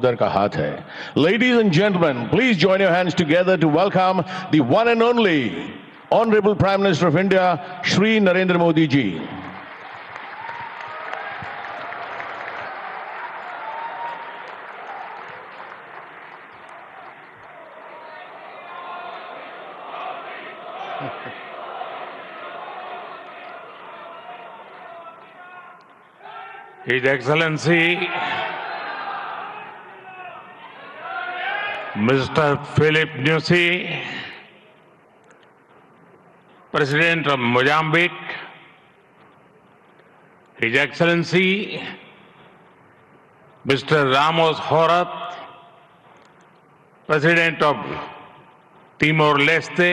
उधर का हाथ है. Ladies and gentlemen, please join your hands together to welcome the one and only Honorable Prime Minister of India, Shri Narendra Modi ji. His Excellency Mr. Philip Nyusi, President of Mozambique, His Excellency Mr. Ramos Horat, President of Timor-Leste,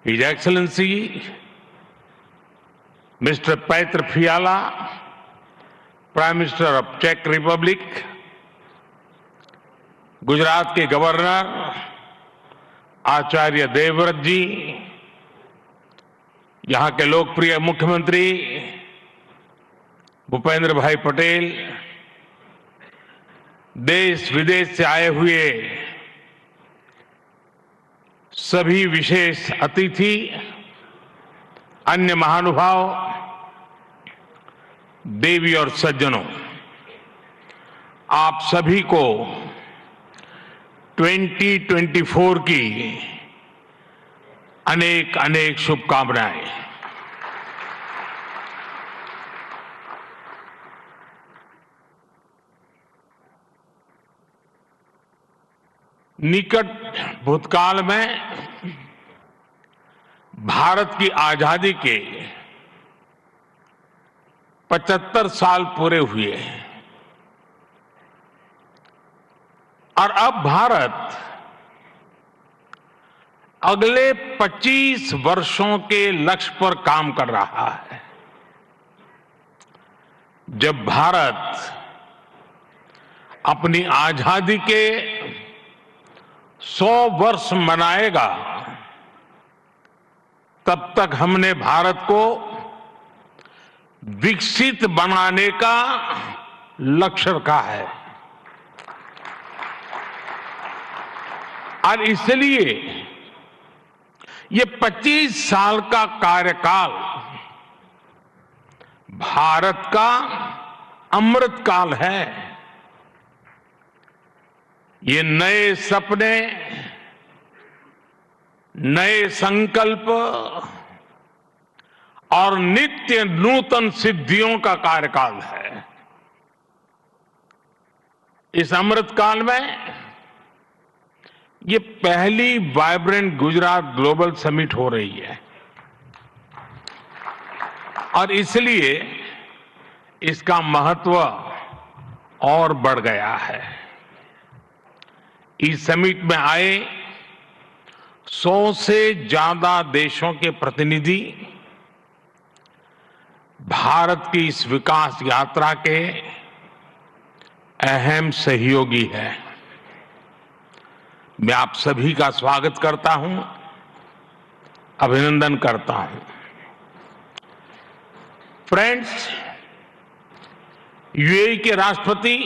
His Excellency Mr. Petr Fiala, Prime Minister of Czech Republic, Gujarat के governor Acharya Devvrat जी, यहां के लोकप्रिय मुख्यमंत्री भूपेंद्र भाई पटेल, देश विदेश से आए हुए सभी विशेष अतिथि, अन्य महानुभाव, देवी और सज्जनों, आप सभी को 2024 की अनेक अनेक शुभकामनाएं। निकट भूतकाल में भारत की आजादी के 75 साल पूरे हुए हैं और अब भारत अगले 25 वर्षों के लक्ष्य पर काम कर रहा है। जब भारत अपनी आजादी के 100 वर्ष मनाएगा, तब तक हमने भारत को विकसित बनाने का लक्ष्य रखा है और इसलिए ये 25 साल का कार्यकाल भारत का अमृत काल है। ये नए सपने, नए संकल्प और नित्य नूतन सिद्धियों का कार्यकाल है। इस अमृत काल में ये पहली वाइब्रेंट गुजरात ग्लोबल समिट हो रही है और इसलिए इसका महत्व और बढ़ गया है। इस समिट में आए 100 से ज्यादा देशों के प्रतिनिधि भारत की इस विकास यात्रा के अहम सहयोगी हैं। मैं आप सभी का स्वागत करता हूं, अभिनंदन करता हूं। फ्रेंड्स, यूएई के राष्ट्रपति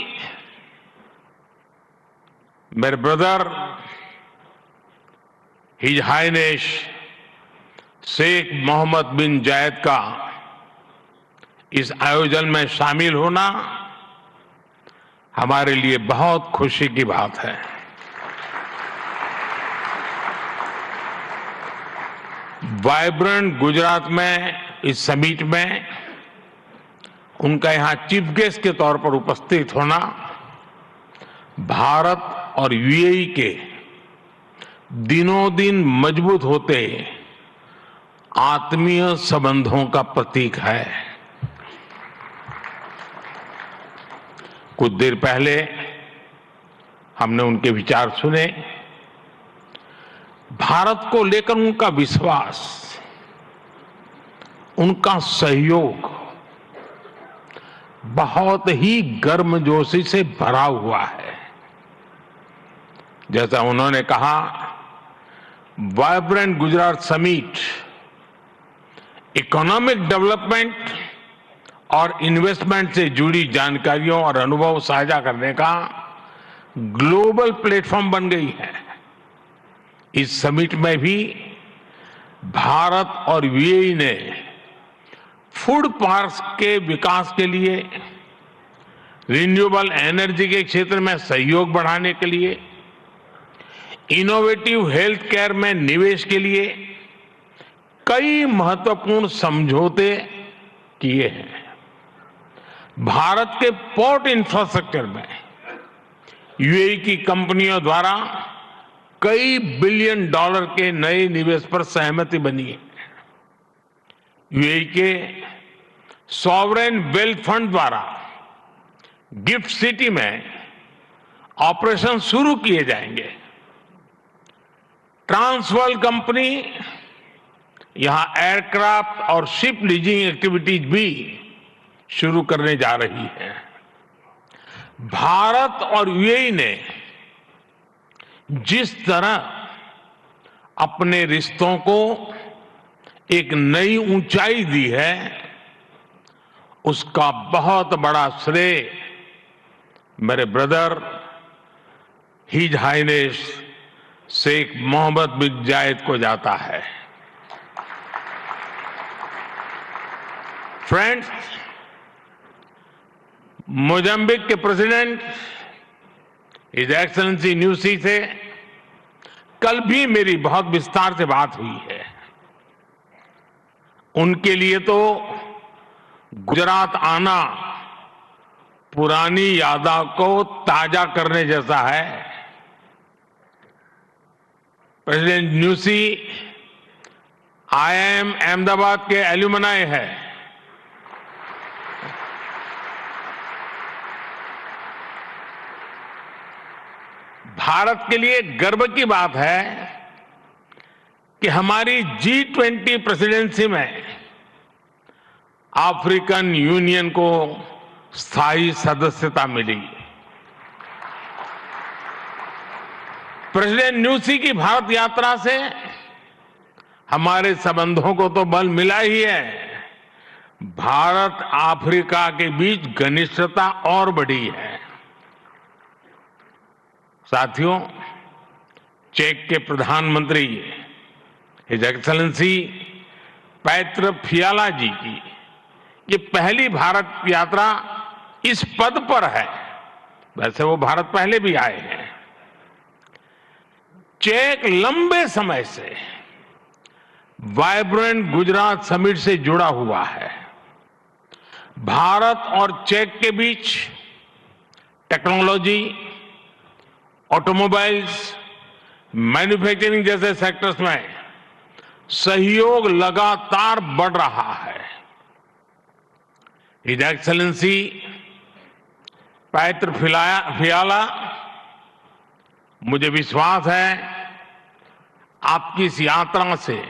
मेरे brother his highness Sheikh Mohammed bin Zayed का इस आयोजन में शामिल होना हमारे लिए बहुत खुशी की बात है। वाइब्रेंट गुजरात में इस समिट में उनका यहां चीफ गेस्ट के तौर पर उपस्थित होना भारत और यूएई के दिनों दिन मजबूत होते आत्मीय संबंधों का प्रतीक है। कुछ देर पहले हमने उनके विचार सुने। भारत को लेकर उनका विश्वास, उनका सहयोग बहुत ही गर्मजोशी से भरा हुआ है। जैसा उन्होंने कहा, vibrant Gujarat summit economic development और इन्वेस्टमेंट से जुड़ी जानकारियों और अनुभव साझा करने का ग्लोबल प्लेटफॉर्म बन गई है। इस समिट में भी भारत और यूएई ने फूड पार्क्स के विकास के लिए, रिन्यूएबल एनर्जी के क्षेत्र में सहयोग बढ़ाने के लिए, इनोवेटिव हेल्थ केयर में निवेश के लिए कई महत्वपूर्ण समझौते किए हैं। भारत के पोर्ट इंफ्रास्ट्रक्चर में यूएई की कंपनियों द्वारा कई बिलियन डॉलर के नए निवेश पर सहमति बनी है। यूएई के सॉवरेन वेल्थ फंड द्वारा गिफ्ट सिटी में ऑपरेशन शुरू किए जाएंगे। ट्रांसवर्ल्ड कंपनी यहां एयरक्राफ्ट और शिप लीजिंग एक्टिविटीज भी शुरू करने जा रही है। भारत और यूएई ने जिस तरह अपने रिश्तों को एक नई ऊंचाई दी है, उसका बहुत बड़ा श्रेय मेरे brother his highness Sheikh Mohammed bin Zayed को जाता है। फ्रेंड्स, मोजाम्बिक के प्रेसिडेंट हिज एक्सेलेंसी न्यूसी से कल भी मेरी बहुत विस्तार से बात हुई है। उनके लिए तो गुजरात आना पुरानी यादों को ताजा करने जैसा है। प्रेसिडेंट न्यूसी आईआईएम अहमदाबाद के एल्यूमनाई है। भारत के लिए गर्व की बात है कि हमारी G20 प्रेसिडेंसी में अफ्रीकन यूनियन को स्थायी सदस्यता मिली। प्रेसिडेंट न्यूसी की भारत यात्रा से हमारे संबंधों को तो बल मिला ही है, भारत अफ्रीका के बीच घनिष्ठता और बढ़ी है। साथियों, चेक के प्रधानमंत्री हिज एक्सेलेंसी पैत्र फियाला जी की ये पहली भारत यात्रा इस पद पर है। वैसे वो भारत पहले भी आए हैं। चेक लंबे समय से वाइब्रेंट गुजरात समिट से जुड़ा हुआ है। भारत और चेक के बीच टेक्नोलॉजी, ऑटोमोबाइल्स, मैन्युफैक्चरिंग जैसे सेक्टर्स में सहयोग लगातार बढ़ रहा है। हिज एक्सेलेंसी पैत्र फियाला, मुझे विश्वास है आपकी इस यात्रा से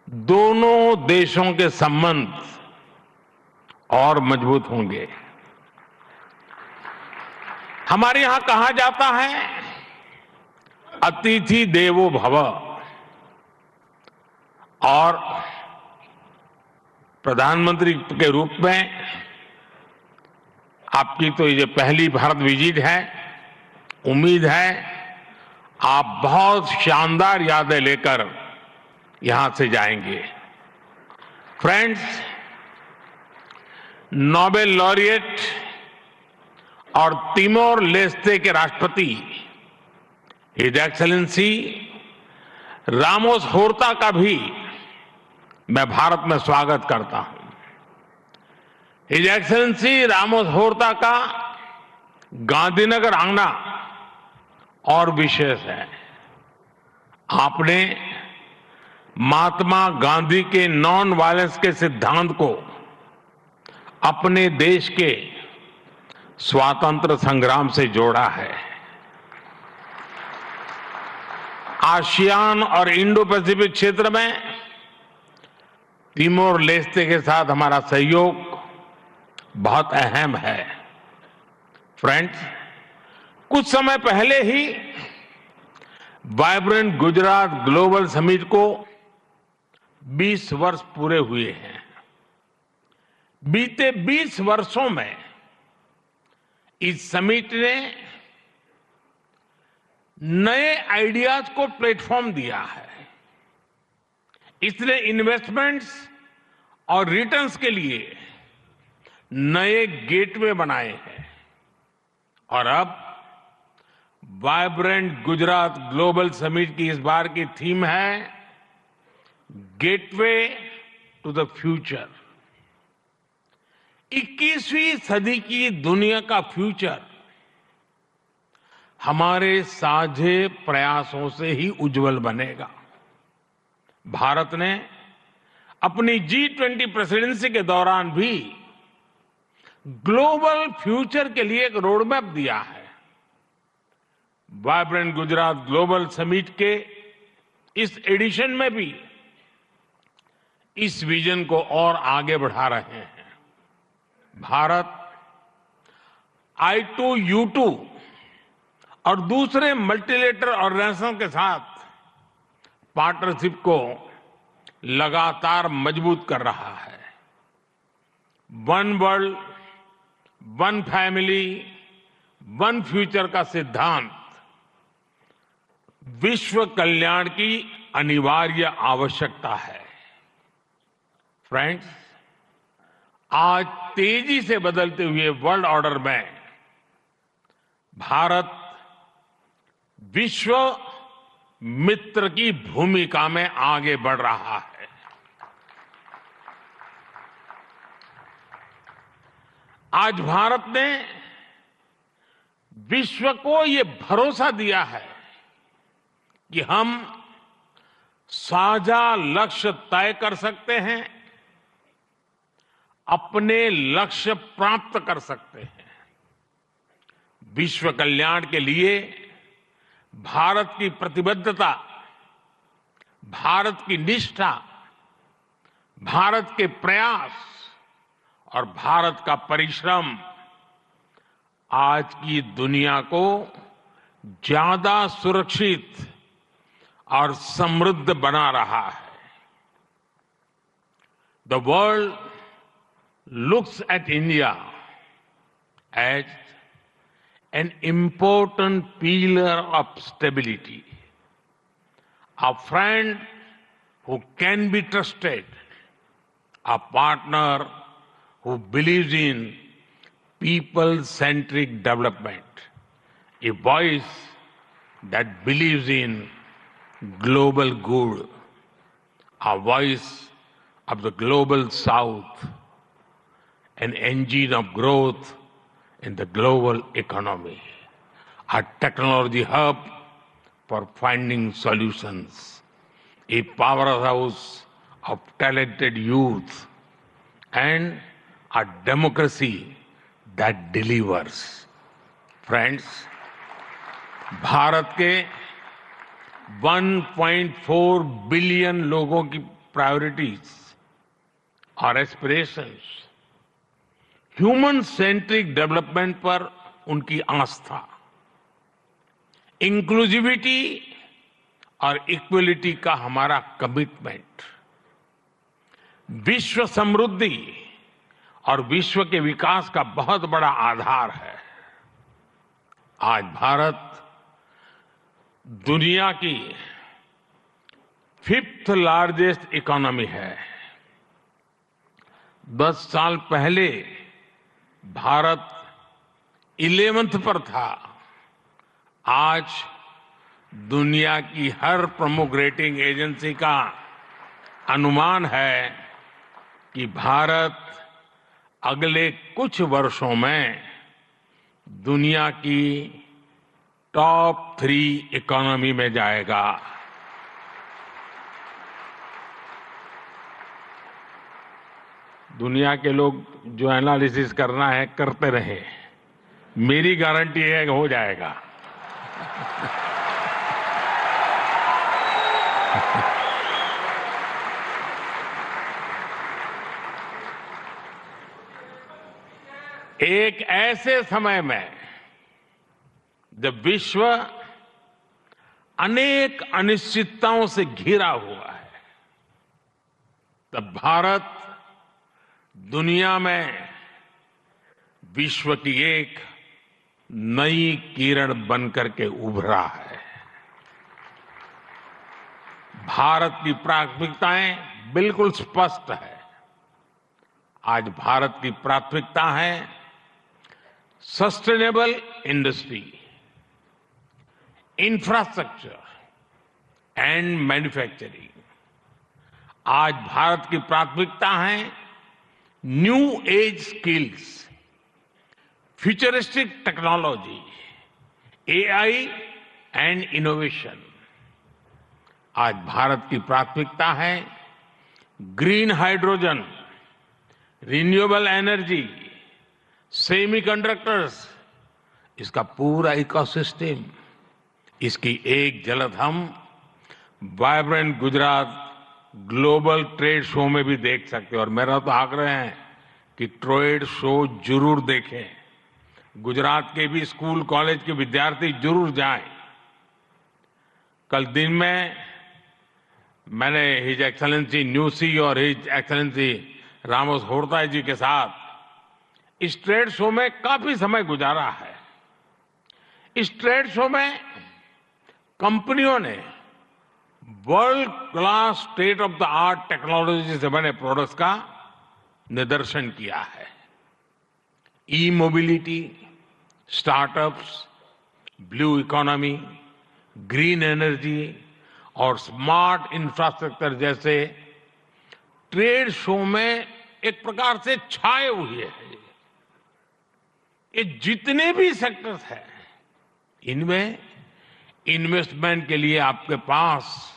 दोनों देशों के संबंध और मजबूत होंगे। हमारे यहां कहा जाता है अतिथि देवो भव, और प्रधानमंत्री के रूप में आपकी तो ये पहली भारत विजिट है। उम्मीद है आप बहुत शानदार यादें लेकर यहां से जाएंगे। फ्रेंड्स, नोबेल लॉरिएट और तिमोर लेस्ते के राष्ट्रपति हिज एक्सेलेंसी रामोस होर्ता का भी मैं भारत में स्वागत करता हूं। हिज एक्सेलेंसी रामोस होर्ता का गांधीनगर आना और विशेष है। आपने महात्मा गांधी के नॉन वायलेंस के सिद्धांत को अपने देश के स्वातंत्र संग्राम से जोड़ा है। आसियान और इंडो पैसिफिक क्षेत्र में तिमोर लेस्ते के साथ हमारा सहयोग बहुत अहम है। फ्रेंड्स, कुछ समय पहले ही वाइब्रेंट गुजरात ग्लोबल समिट को 20 वर्ष पूरे हुए हैं। बीते 20 वर्षों में इस समिट ने नए आइडियाज को प्लेटफॉर्म दिया है। इसने इन्वेस्टमेंट्स और रिटर्न्स के लिए नए गेटवे बनाए हैं और अब वाइब्रेंट गुजरात ग्लोबल समिट की इस बार की थीम है गेटवे टू द फ्यूचर। 21वीं सदी की दुनिया का फ्यूचर हमारे साझे प्रयासों से ही उज्जवल बनेगा। भारत ने अपनी G20 प्रेसिडेंसी के दौरान भी ग्लोबल फ्यूचर के लिए एक रोडमैप दिया है। वाइब्रेंट गुजरात ग्लोबल समिट के इस एडिशन में भी इस विजन को और आगे बढ़ा रहे हैं। भारत I2U2 और दूसरे मल्टीलेटरल ऑर्गेनाइजेशन के साथ पार्टनरशिप को लगातार मजबूत कर रहा है। One world, one family, one future का सिद्धांत विश्व कल्याण की अनिवार्य आवश्यकता है। फ्रेंड्स, आज तेजी से बदलते हुए वर्ल्ड ऑर्डर में भारत विश्व मित्र की भूमिका में आगे बढ़ रहा है। आज भारत ने विश्व को ये भरोसा दिया है कि हम साझा लक्ष्य तय कर सकते हैं, अपने लक्ष्य प्राप्त कर सकते हैं। विश्व कल्याण के लिए भारत की प्रतिबद्धता, भारत की निष्ठा, भारत के प्रयास और भारत का परिश्रम आज की दुनिया को ज्यादा सुरक्षित और समृद्ध बना रहा है। The world looks at India as an important pillar of stability, a friend who can be trusted, a partner who believes in people-centric development, a voice that believes in global good, a voice of the global South, an engine of growth in the global economy, a technology hub for finding solutions, a powerhouse of talented youth, and a democracy that delivers. Friends, Bharat के 1.4 billion लोगों की priorities और aspirations, human centric development पर उनकी आस्था, inclusivity और equality का हमारा commitment, विश्व समृद्धि और विश्व के विकास का बहुत बड़ा आधार है। आज भारत दुनिया की 5th लार्जेस्ट इकोनॉमी है। 10 साल पहले भारत 11th पर था। आज दुनिया की हर प्रमुख रेटिंग एजेंसी का अनुमान है कि भारत अगले कुछ वर्षों में दुनिया की टॉप 3 इकोनॉमी में जाएगा। दुनिया के लोग जो एनालिसिस करना है करते रहे, मेरी गारंटी है कि हो जाएगा। एक ऐसे समय में जब विश्व अनेक अनिश्चितताओं से घिरा हुआ है, तब भारत दुनिया में विश्व की एक नई किरण बनकर के उभरा है। भारत की प्राथमिकताएं बिल्कुल स्पष्ट है। आज भारत की प्राथमिकता है sustainable industry, infrastructure and manufacturing. आज भारत की प्राथमिकता है new age skills, futuristic technology, AI and innovation. आज भारत की प्राथमिकता है green hydrogen, renewable energy, semiconductors, इसका पूरा इकोसिस्टम। इसकी एक झलक हम vibrant Gujarat global trade show में भी देख सकते हैं। और मेरा तो आग्रह है कि ट्रेड शो जरूर देखें। गुजरात के भी स्कूल कॉलेज के विद्यार्थी जरूर जाएं। कल दिन में मैंने हिज एक्सेलेंसी न्यूसी और हिज एक्सेलेंसी रामोस होर्ता जी के साथ इस ट्रेड शो में काफी समय गुजारा है। इस ट्रेड शो में कंपनियों ने world class state of the art technology से बने प्रोडक्ट्स का निदर्शन किया है। E mobility, startups, blue economy, green energy और स्मार्ट इंफ्रास्ट्रक्चर जैसे ट्रेड शो में एक प्रकार से छाए हुए हैं। ये जितने भी सेक्टर्स हैं, इनमें इन्वेस्टमेंट के लिए आपके पास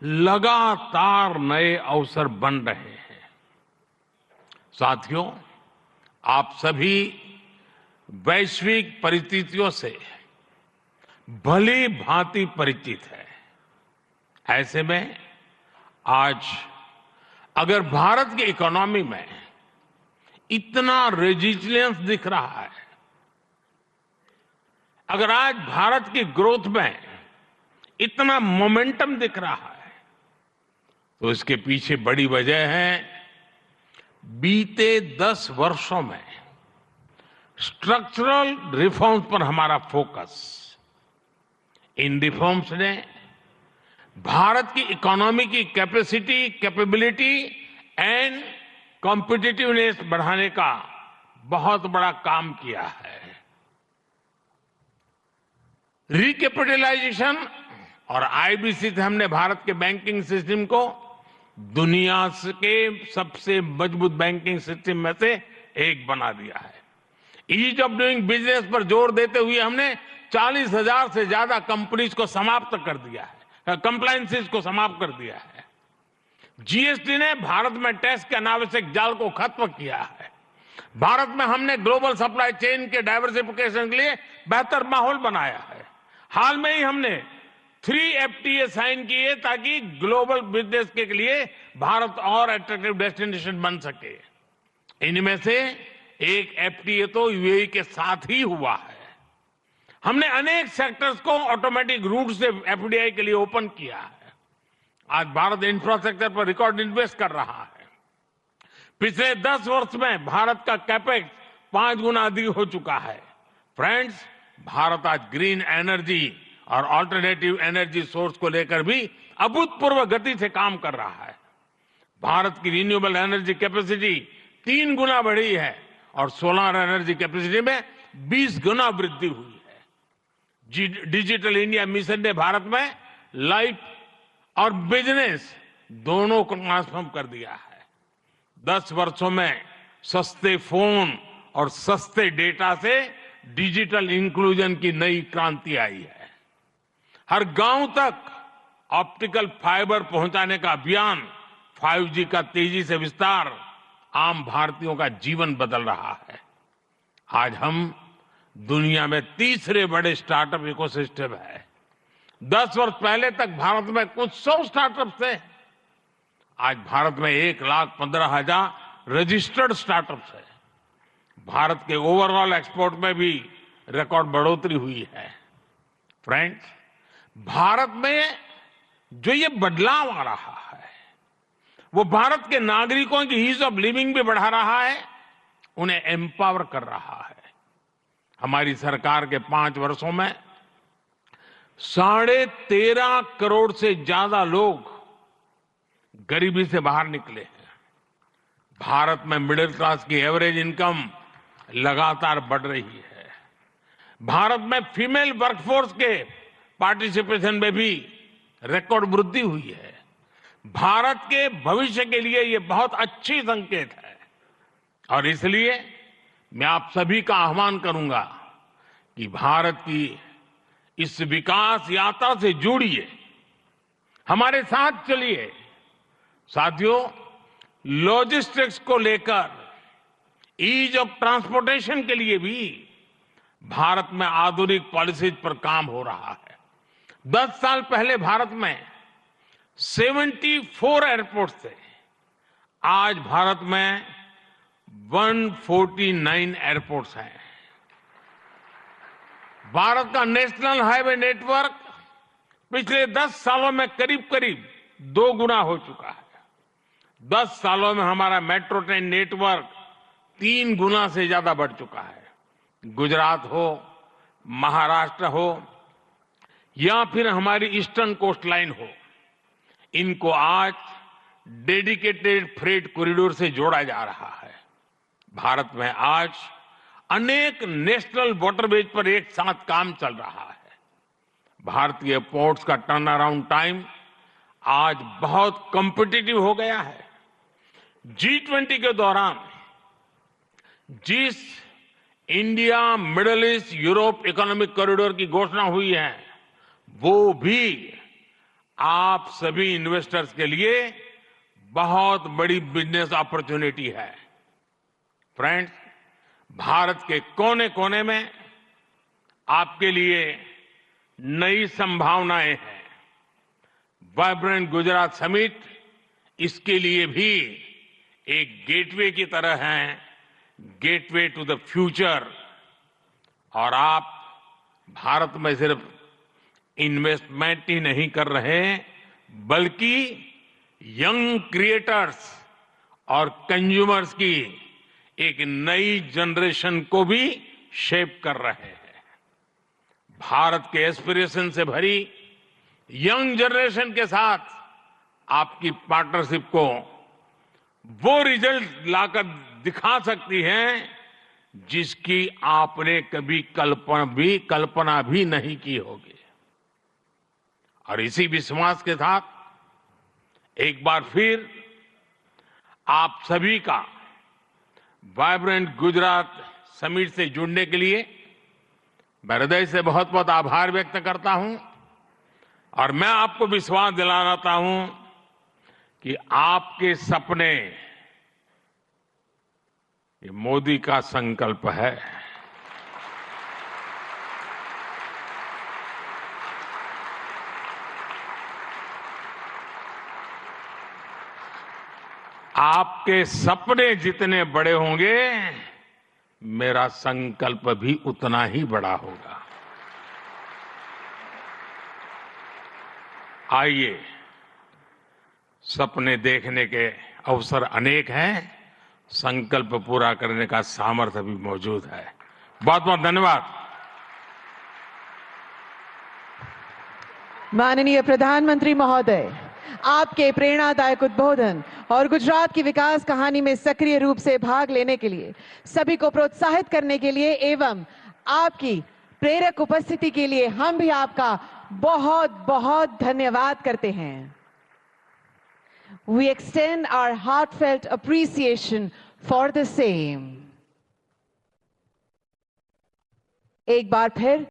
लगातार नए अवसर बन रहे हैं। साथियों, आप सभी वैश्विक परिस्थितियों से भली भांति परिचित है। ऐसे में आज अगर भारत की इकोनॉमी में इतना रेजिलियंस दिख रहा है, अगर आज भारत की ग्रोथ में इतना मोमेंटम दिख रहा है, तो इसके पीछे बड़ी वजह है बीते 10 वर्षों में स्ट्रक्चरल रिफॉर्म्स पर हमारा फोकस। इन रिफॉर्म्स ने भारत की इकोनॉमी की कैपेसिटी, कैपेबिलिटी एंड कॉम्पिटिटिवनेस बढ़ाने का बहुत बड़ा काम किया है। रिकैपिटलाइजेशन और आईबीसी से हमने भारत के बैंकिंग सिस्टम को दुनिया के सबसे मजबूत बैंकिंग सिस्टम में से एक बना दिया है। ईज ऑफ डूइंग बिजनेस पर जोर देते हुए हमने 40,000 से ज्यादा कंपनीज को समाप्त कर दिया है, कंप्लायंसेस को समाप्त कर दिया है। जीएसटी ने भारत में टैक्स के अनावश्यक जाल को खत्म किया है। भारत में हमने ग्लोबल सप्लाई चेन के डाइवर्सिफिकेशन के लिए बेहतर माहौल बनाया है। हाल में ही हमने 3 FTA साइन किए ताकि ग्लोबल बिजनेस के लिए भारत और अट्रैक्टिव डेस्टिनेशन बन सके। इनमें से एक FTA तो यूएई के साथ ही हुआ है। हमने अनेक सेक्टर्स को ऑटोमेटिक रूट से FDI के लिए ओपन किया है। आज भारत इंफ्रास्ट्रक्चर पर रिकॉर्ड इन्वेस्ट कर रहा है। पिछले 10 वर्ष में भारत का कैपेक्स 5 गुना अधिक हो चुका है। फ्रेंड्स, भारत आज ग्रीन एनर्जी और अल्टरनेटिव एनर्जी सोर्स को लेकर भी अभूतपूर्व गति से काम कर रहा है। भारत की रिन्यूएबल एनर्जी कैपेसिटी 3 गुना बढ़ी है और सोलर एनर्जी कैपेसिटी में 20 गुना वृद्धि हुई है। डिजिटल इंडिया मिशन ने भारत में लाइफ और बिजनेस दोनों को ट्रांसफॉर्म कर दिया है। 10 वर्षों में सस्ते फोन और सस्ते डेटा से डिजिटल इंक्लूजन की नई क्रांति आई है। हर गांव तक ऑप्टिकल फाइबर पहुंचाने का अभियान, 5G का तेजी से विस्तार आम भारतीयों का जीवन बदल रहा है। आज हम दुनिया में तीसरे बड़े स्टार्टअप इकोसिस्टम है। 10 वर्ष पहले तक भारत में कुछ 100 स्टार्टअप थे। आज भारत में 1,15,000 रजिस्टर्ड स्टार्टअप्स है। भारत के ओवरऑल एक्सपोर्ट में भी रिकॉर्ड बढ़ोतरी हुई है। फ्रेंड्स, भारत में जो ये बदलाव आ रहा है वो भारत के नागरिकों की ईज ऑफ लिविंग भी बढ़ा रहा है, उन्हें एम्पावर कर रहा है। हमारी सरकार के 5 वर्षों में 13.5 करोड़ से ज्यादा लोग गरीबी से बाहर निकले हैं। भारत में मिडिल क्लास की एवरेज इनकम लगातार बढ़ रही है। भारत में फीमेल वर्कफोर्स के पार्टिसिपेशन में भी रिकॉर्ड वृद्धि हुई है। भारत के भविष्य के लिए ये बहुत अच्छी संकेत है और इसलिए मैं आप सभी का आह्वान करूंगा कि भारत की इस विकास यात्रा से जुड़िए, हमारे साथ चलिए। साथियों, लॉजिस्टिक्स को लेकर ईज ऑफ ट्रांसपोर्टेशन के लिए भी भारत में आधुनिक पॉलिसीज पर काम हो रहा है। 10 साल पहले भारत में 74 एयरपोर्ट थे, आज भारत में 149 एयरपोर्ट्स हैं। भारत का नेशनल हाईवे नेटवर्क पिछले 10 सालों में करीब करीब 2 गुना हो चुका है। 10 सालों में हमारा मेट्रो ट्रेन नेटवर्क 3 गुना से ज्यादा बढ़ चुका है। गुजरात हो, महाराष्ट्र हो या फिर हमारी ईस्टर्न कोस्ट लाइन हो, इनको आज डेडिकेटेड फ्रेट कॉरिडोर से जोड़ा जा रहा है। भारत में आज अनेक नेशनल वाटरवेज पर एक साथ काम चल रहा है। भारतीय पोर्ट्स का टर्न अराउंड टाइम आज बहुत कॉम्पिटिटिव हो गया है। G20 के दौरान जिस India middle east Europe economic corridor की घोषणा हुई है, वो भी आप सभी इन्वेस्टर्स के लिए बहुत बड़ी बिजनेस अपॉर्चुनिटी है। फ्रेंड्स, भारत के कोने कोने में आपके लिए नई संभावनाएं हैं। वाइब्रेंट गुजरात समिट इसके लिए भी एक गेटवे की तरह है, गेटवे टू द फ्यूचर। और आप भारत में सिर्फ इन्वेस्टमेंट ही नहीं कर रहे, बल्कि यंग क्रिएटर्स और कंज्यूमर्स की एक नई जनरेशन को भी शेप कर रहे हैं। भारत के एस्पिरेशन से भरी यंग जनरेशन के साथ आपकी पार्टनरशिप को वो रिजल्ट लाकर दिखा सकती है जिसकी आपने कभी कल्पना भी नहीं की होगी। और इसी विश्वास के साथ एक बार फिर आप सभी का वाइब्रेंट गुजरात समिट से जुड़ने के लिए मैं हृदय से बहुत बहुत आभार व्यक्त करता हूं और मैं आपको विश्वास दिलाता हूं कि आपके सपने ये मोदी का संकल्प है। आपके सपने जितने बड़े होंगे, मेरा संकल्प भी उतना ही बड़ा होगा। आइए, सपने देखने के अवसर अनेक हैं, संकल्प पूरा करने का सामर्थ्य भी मौजूद है। बहुत बहुत धन्यवाद। माननीय प्रधानमंत्री महोदय, आपके प्रेरणादायक उद्बोधन और गुजरात की विकास कहानी में सक्रिय रूप से भाग लेने के लिए, सभी को प्रोत्साहित करने के लिए एवं आपकी प्रेरक उपस्थिति के लिए हम भी आपका बहुत बहुत धन्यवाद करते हैं। We extend our heartfelt appreciation for the same. एक बार फिर